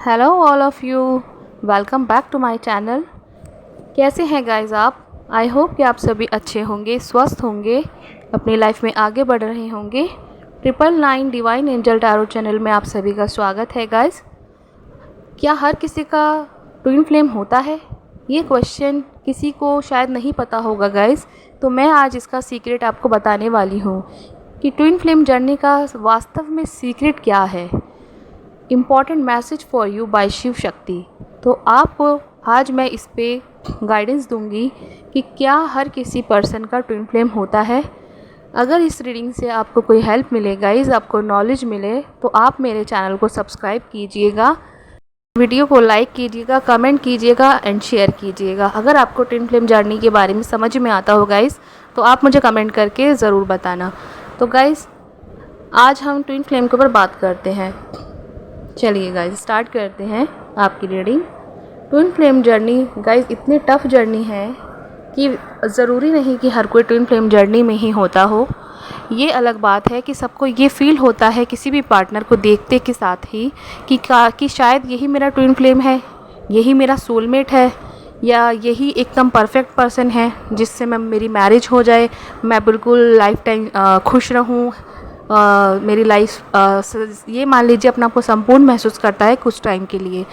Hello all of you, welcome back to my channel. कैसे हैं guys आप? I hope कि आप सभी अच्छे होंगे, स्वस्थ होंगे, अपनी लाइफ में आगे बढ़ रहे होंगे। 999 डिवाइन एंजल टैरो चैनल में आप सभी का स्वागत है गाइस। क्या हर किसी का ट्विन फ्लेम होता है? ये क्वेश्चन किसी को शायद नहीं पता होगा गाइस, तो मैं आज इसका सीक्रेट आपको बताने वाली हूँ कि ट्विन फ्लेम जर्नी का वास्तव में सीक्रेट क्या है। Important message for you by Shiv Shakti. तो आपको आज मैं इस पे गाइडेंस दूंगी कि क्या हर किसी पर्सन का ट्विन फ्लेम होता है। अगर इस रीडिंग से आपको कोई हेल्प मिले गाइस, आपको नॉलेज मिले, तो आप मेरे चैनल को सब्सक्राइब कीजिएगा, वीडियो को लाइक कीजिएगा, कमेंट कीजिएगा एंड शेयर कीजिएगा। अगर आपको ट्विन फ्लेम जर्नी के बारे में समझ में आता हो गाइस, तो आप मुझे कमेंट करके ज़रूर बताना। तो गाइस, आज हम ट्विन फ्लेम के ऊपर बात करते हैं। चलिए गाइस, स्टार्ट करते हैं आपकी reading. Twin flame journey guys इतनी टफ़ जर्नी है कि ज़रूरी नहीं कि हर कोई ट्विन फ्लेम जर्नी में ही होता हो। ये अलग बात है कि सबको ये फील होता है किसी भी पार्टनर को देखते के साथ ही कि शायद यही मेरा ट्विन फ्लेम है, यही मेरा सोलमेट है, या यही एकदम परफेक्ट पर्सन है जिससे मेरी मैरिज हो जाए, मैं बिल्कुल लाइफ टाइम खुश रहूँ। मेरी लाइफ ये मान लीजिए अपने आप को संपूर्ण महसूस करता है कुछ टाइम के लिए।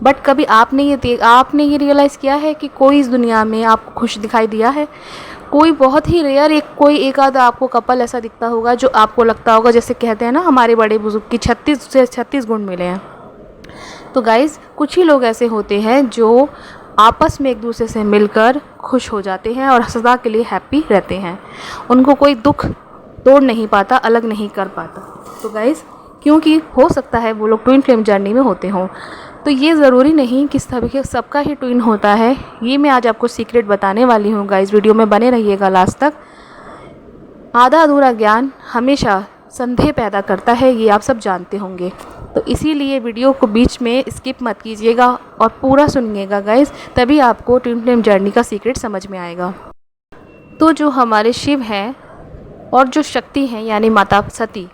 बट कभी आपने ये रियलाइज़ किया है कि कोई इस दुनिया में आपको खुश दिखाई दिया है? कोई बहुत ही रेयर एक आध आपको कपल ऐसा दिखता होगा जो आपको लगता होगा, जैसे कहते हैं ना हमारे बड़े बुजुर्ग की 36 से 36 गुण मिले हैं। तो गाइज़, कुछ ही लोग ऐसे होते हैं जो आपस में एक दूसरे से मिलकर खुश हो जाते हैं और सदा के लिए हैप्पी रहते हैं। उनको कोई दुख तोड़ नहीं पाता, अलग नहीं कर पाता। तो गाइज़, क्योंकि हो सकता है वो लोग ट्विन फ्लेम जर्नी में होते हों, तो ये ज़रूरी नहीं कि सबका ही ट्विन होता है। ये मैं आज आपको सीक्रेट बताने वाली हूँ गाइज़, वीडियो में बने रहिएगा लास्ट तक। आधा अधूरा ज्ञान हमेशा संदेह पैदा करता है, ये आप सब जानते होंगे। तो इसीलिए वीडियो को बीच में स्किप मत कीजिएगा और पूरा सुनिएगा गाइज़, तभी आपको ट्विन फ्लेम जर्नी का सीक्रेट समझ में आएगा। तो जो हमारे शिव हैं और जो शक्ति हैं यानी माता सती,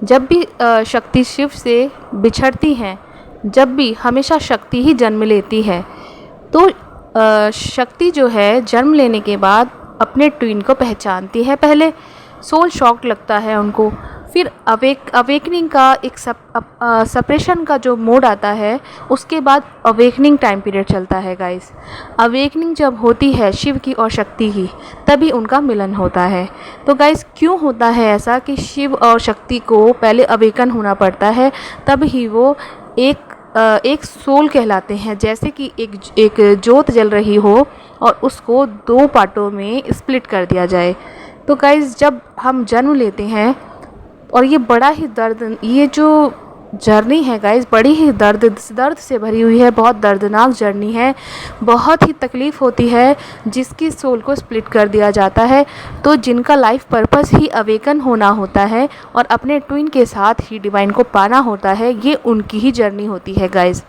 जब भी शक्ति शिव से बिछड़ती हैं, जब भी हमेशा शक्ति ही जन्म लेती है। तो शक्ति जो है जन्म लेने के बाद अपने ट्विन को पहचानती है। पहले सोल शॉक लगता है उनको, फिर अवेकनिंग का एक सप्रेशन का जो मोड आता है, उसके बाद अवेकनिंग टाइम पीरियड चलता है गाइस। अवेकनिंग जब होती है शिव की और शक्ति की, तभी उनका मिलन होता है। तो गाइस, क्यों होता है ऐसा कि शिव और शक्ति को पहले अवेकन होना पड़ता है, तब ही वो एक सोल कहलाते हैं। जैसे कि एक जोत जल रही हो और उसको दो पार्टों में स्प्लिट कर दिया जाए। तो गाइस, जब हम जन्म लेते हैं, और ये जो जर्नी है गाइस, बड़ी ही दर्द से भरी हुई है, बहुत दर्दनाक जर्नी है, बहुत ही तकलीफ़ होती है जिसकी सोल को स्प्लिट कर दिया जाता है। तो जिनका लाइफ पर्पस ही अवेकन होना होता है और अपने ट्विन के साथ ही डिवाइन को पाना होता है, ये उनकी ही जर्नी होती है गाइस।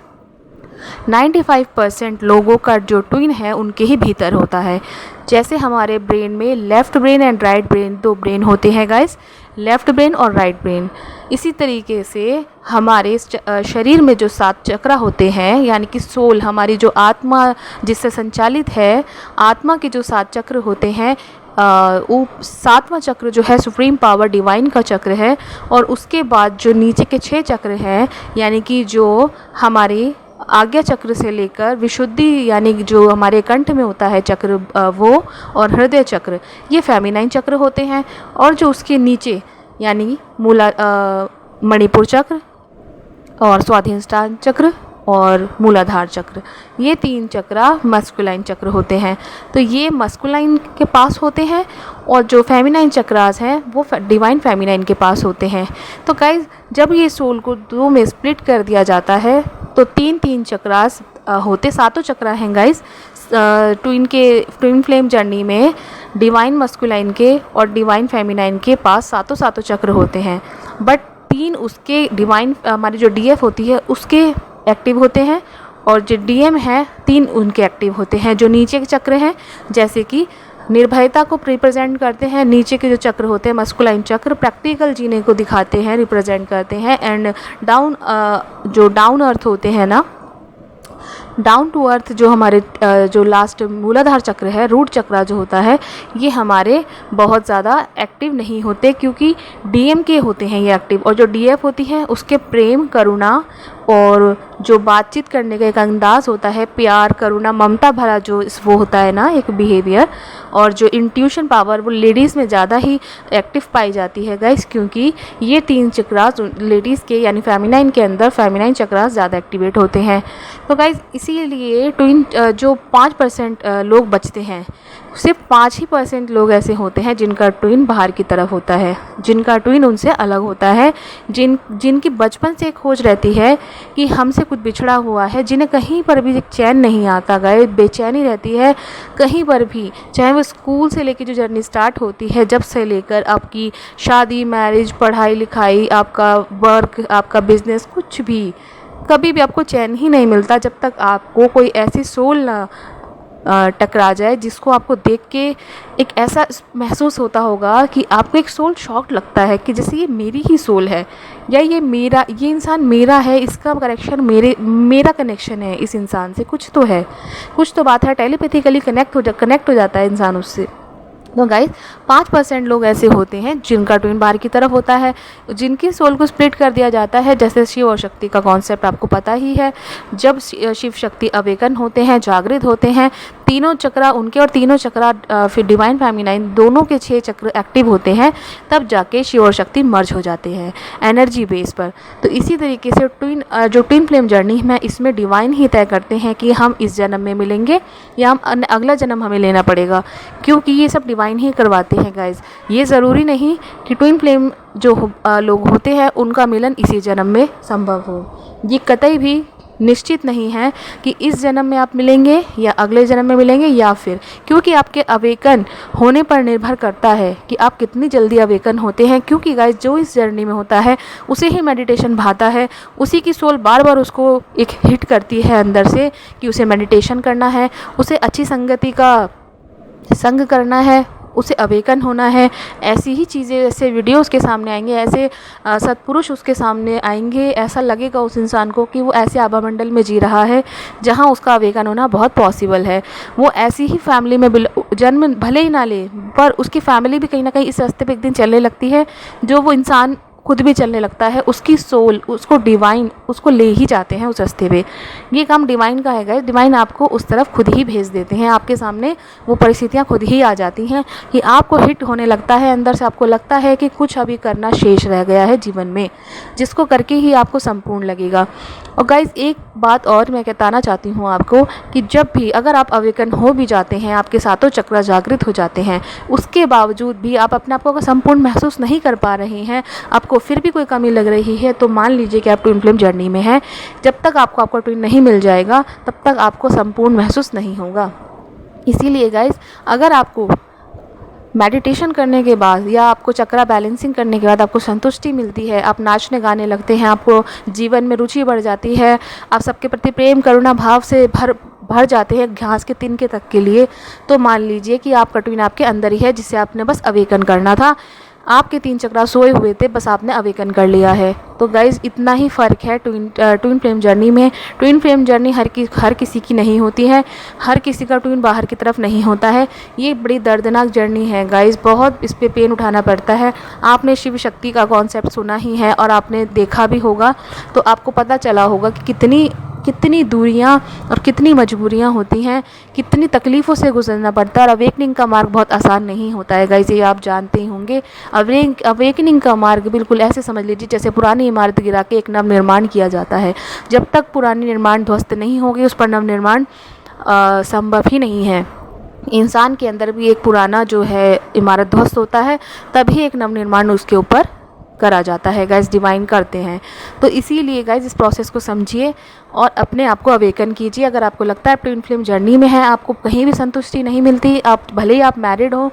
95% लोगों का जो ट्विन है उनके ही भीतर होता है। जैसे हमारे ब्रेन में left brain and right brain, दो ब्रेन होते हैं गाइस, लेफ़्ट ब्रेन और राइट ब्रेन। इसी तरीके से हमारे शरीर में जो 7 चक्र होते हैं, यानी कि सोल, हमारी जो आत्मा जिससे संचालित है, आत्मा के जो 7 चक्र होते हैं, वो 7वां चक्र जो है सुप्रीम पावर डिवाइन का चक्र है। और उसके बाद जो नीचे के 6 चक्र हैं, यानी कि जो हमारे आज्ञा चक्र से लेकर विशुद्धि, यानी जो हमारे कंठ में होता है चक्र, वो और हृदय चक्र, ये फेमिनाइन चक्र होते हैं। और जो उसके नीचे यानी मणिपुर चक्र और स्वाधिष्ठान चक्र और मूलाधार चक्र, ये 3 चक्र मस्कुलाइन चक्र होते हैं। तो ये मस्कुलाइन के पास होते हैं और जो फेमिनाइन चक्रास हैं वो डिवाइन फेमिनाइन के पास होते हैं। तो गाइस, जब ये सोल को 2 में स्प्लिट कर दिया जाता है, तो 3-3 चक्रास होते, 7 चक्र हैं गाइस ट्विन फ्लेम जर्नी में। डिवाइन मस्कुलाइन के और डिवाइन फेमिनाइन के पास 7 चक्र होते हैं, बट 3 उसके डिवाइन, हमारी जो डीएफ होती है उसके एक्टिव होते हैं, और जो डीएम है 3 उनके एक्टिव होते हैं। जो नीचे के चक्र हैं, जैसे कि निर्भयता को रिप्रेजेंट करते हैं। नीचे के जो चक्र होते हैं मस्कुलाइन चक्र प्रैक्टिकल जीने को दिखाते हैं, रिप्रेजेंट करते हैं। एंड जो डाउन अर्थ होते हैं ना, डाउन टू अर्थ जो हमारे जो लास्ट मूलाधार चक्र है, रूट चक्र जो होता है, ये हमारे बहुत ज़्यादा एक्टिव नहीं होते, क्योंकि डीएम के होते हैं ये एक्टिव। और जो डीएफ होती है उसके प्रेम, करुणा और जो बातचीत करने का एक अंदाज़ होता है, प्यार, करुणा, ममता भरा जो वो होता है ना एक बिहेवियर, और जो इंट्यूशन पावर वो लेडीज़ में ज़्यादा ही एक्टिव पाई जाती है गाइस, क्योंकि ये 3 चक्रास लेडीज़ के यानी फेमिनाइन के अंदर फेमिनाइन चक्रास ज़्यादा एक्टिवेट होते हैं। तो गाइस इसीलिए ट्विन जो 5% लोग बचते हैं, सिर्फ 5% लोग ऐसे होते हैं जिनका ट्विन बाहर की तरफ होता है, जिनका ट्विन उनसे अलग होता है, जिनकी बचपन से खोज रहती है कि हमसे कुछ बिछड़ा हुआ है, जिन्हें कहीं पर भी चैन नहीं आता गए, बेचैनी रहती है कहीं पर भी, चाहे वो स्कूल से लेकर जो जर्नी स्टार्ट होती है, जब से लेकर आपकी शादी, मैरिज, पढ़ाई लिखाई, आपका वर्क, आपका बिजनेस, कुछ भी, कभी भी आपको चैन ही नहीं मिलता जब तक आपको कोई ऐसी सोल ना टकरा जाए जिसको आपको देख के एक ऐसा महसूस होता होगा कि आपको एक सोल शॉक लगता है कि जैसे ये मेरी ही सोल है, या ये इंसान मेरा है, इसका कनेक्शन मेरा कनेक्शन है इस इंसान से, कुछ तो है, कुछ तो बात है, टेलीपैथिकली कनेक्ट हो जाता है इंसान उससे। तो गाइस 5% लोग ऐसे होते हैं जिनका ट्विन बाहर की तरफ होता है, जिनकी सोल को स्प्लिट कर दिया जाता है। जैसे शिव और शक्ति का कॉन्सेप्ट आपको पता ही है, जब शिव शक्ति अवेकन होते हैं, जागृत होते हैं, तीनों चक्रा उनके और तीनों चक्रा फिर डिवाइन फेमिनाइन दोनों के 6 चक्र एक्टिव होते हैं, तब जाके शिव और शक्ति मर्ज हो जाते हैं एनर्जी बेस पर। तो इसी तरीके से जो ट्विन फ्लेम जर्नी में इसमें डिवाइन ही तय करते हैं कि हम इस जन्म में मिलेंगे या हम अगला जन्म हमें लेना पड़ेगा, क्योंकि ये सब डिवाइन ही करवाते हैं गाइज। ये ज़रूरी नहीं कि ट्विन फ्लेम जो लोग होते हैं उनका मिलन इसी जन्म में संभव हो, ये कतई भी निश्चित नहीं है कि इस जन्म में आप मिलेंगे या अगले जन्म में मिलेंगे, या फिर क्योंकि आपके अवेकन होने पर निर्भर करता है कि आप कितनी जल्दी अवेकन होते हैं। क्योंकि गाइस जो इस जर्नी में होता है उसे ही मेडिटेशन भाता है, उसी की सोल बार बार उसको एक हिट करती है अंदर से कि उसे मेडिटेशन करना है, उसे अच्छी संगति का संग करना है, उसे अवेकन होना है। ऐसी ही चीज़ें, ऐसे वीडियो उसके सामने आएंगे, ऐसे सत्पुरुष उसके सामने आएंगे, ऐसा लगेगा उस इंसान को कि वो ऐसे आभा मंडल में जी रहा है जहाँ उसका अवेकन होना बहुत पॉसिबल है। वो ऐसी ही फैमिली में जन्म भले ही ना ले, पर उसकी फैमिली भी कहीं ना कहीं इस रास्ते पे एक दिन चलने लगती है, जो वो इंसान खुद भी चलने लगता है, उसकी सोल उसको डिवाइन उसको ले ही जाते हैं उस रास्ते पे। ये काम डिवाइन का है गाइस, डिवाइन आपको उस तरफ खुद ही भेज देते हैं, आपके सामने वो परिस्थितियाँ खुद ही आ जाती हैं कि आपको हिट होने लगता है अंदर से, आपको लगता है कि कुछ अभी करना शेष रह गया है जीवन में, जिसको करके ही आपको संपूर्ण लगेगा। और गाइस एक बात और मैं बताना चाहती हूँ आपको कि जब भी अगर आप अवेकन हो भी जाते हैं, आपके सातों चक्र जागृत हो जाते हैं, उसके बावजूद भी आप अपने आप को संपूर्ण महसूस नहीं कर पा रहे हैं, आपको फिर भी कोई कमी लग रही है, तो मान लीजिए कि आप ट्विन फ्लेम जर्नी में हैं। जब तक आपको आपका ट्विन नहीं मिल जाएगा तब तक आपको संपूर्ण महसूस नहीं होगा। इसीलिए गाइस अगर आपको मेडिटेशन करने के बाद या आपको चक्रा बैलेंसिंग करने के बाद आपको संतुष्टि मिलती है, आप नाचने गाने लगते हैं, आपको जीवन में रुचि बढ़ जाती है, आप सबके प्रति प्रेम करुणा भाव से भर जाते हैं घास के तिनके तक के लिए, तो मान लीजिए कि आपका ट्विन आपके अंदर ही है, जिसे आपने बस अवेकन करना था। आपके 3 चक्रा सोए हुए थे, बस आपने अवेकन कर लिया है। तो गाइज़ इतना ही फ़र्क है ट्विन फ्लेम जर्नी में। ट्विन फ्लेम जर्नी हर किसी की नहीं होती है, हर किसी का ट्विन बाहर की तरफ नहीं होता है। ये बड़ी दर्दनाक जर्नी है गाइज़, बहुत इस पे पेन उठाना पड़ता है। आपने शिव शक्ति का कॉन्सेप्ट सुना ही है और आपने देखा भी होगा, तो आपको पता चला होगा कि कितनी दूरियां और कितनी मजबूरियां होती हैं, कितनी तकलीफ़ों से गुजरना पड़ता है। और अवेकनिंग का मार्ग बहुत आसान नहीं होता है गाइस, ये आप जानते ही होंगे। अवेकनिंग का मार्ग बिल्कुल ऐसे समझ लीजिए जैसे पुरानी इमारत गिरा के एक नव निर्माण किया जाता है। जब तक पुरानी निर्माण ध्वस्त नहीं होगी उस पर नव निर्माण संभव ही नहीं है। इंसान के अंदर भी एक पुराना जो है इमारत ध्वस्त होता है, तभी एक नव निर्माण उसके ऊपर करा जाता है गाइस, डिवाइन करते हैं। तो इसीलिए गाइस इस प्रोसेस को समझिए और अपने आप को अवेकन कीजिए। अगर आपको लगता है ट्विन फ्लेम जर्नी में है, आपको कहीं भी संतुष्टि नहीं मिलती, आप भले ही आप मैरिड हो,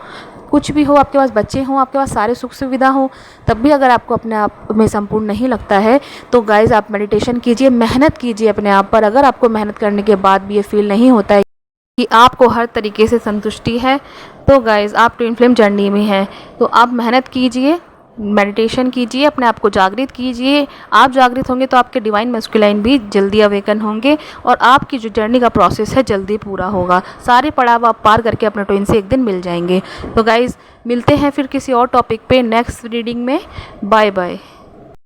कुछ भी हो, आपके पास बच्चे हों, आपके पास सारे सुख सुविधा हो, तब भी अगर आपको अपने आप में संपूर्ण नहीं लगता है, तो गाइस आप मेडिटेशन कीजिए, मेहनत कीजिए अपने आप पर। अगर आपको मेहनत करने के बाद भी ये फील नहीं होता है कि आपको हर तरीके से संतुष्टि है। तो गाइज़ आप ट्विन फ्लेम जर्नी में हैं, तो आप मेहनत कीजिए, मेडिटेशन कीजिए, अपने आप को जागृत कीजिए। आप जागृत होंगे तो आपके डिवाइन मैस्कुलाइन भी जल्दी अवेकन होंगे और आपकी जो जर्नी का प्रोसेस है जल्दी पूरा होगा। सारे पड़ाव आप पार करके अपने ट्विन से एक दिन मिल जाएंगे। तो गाइज़ मिलते हैं फिर किसी और टॉपिक पे नेक्स्ट रीडिंग में। Bye bye.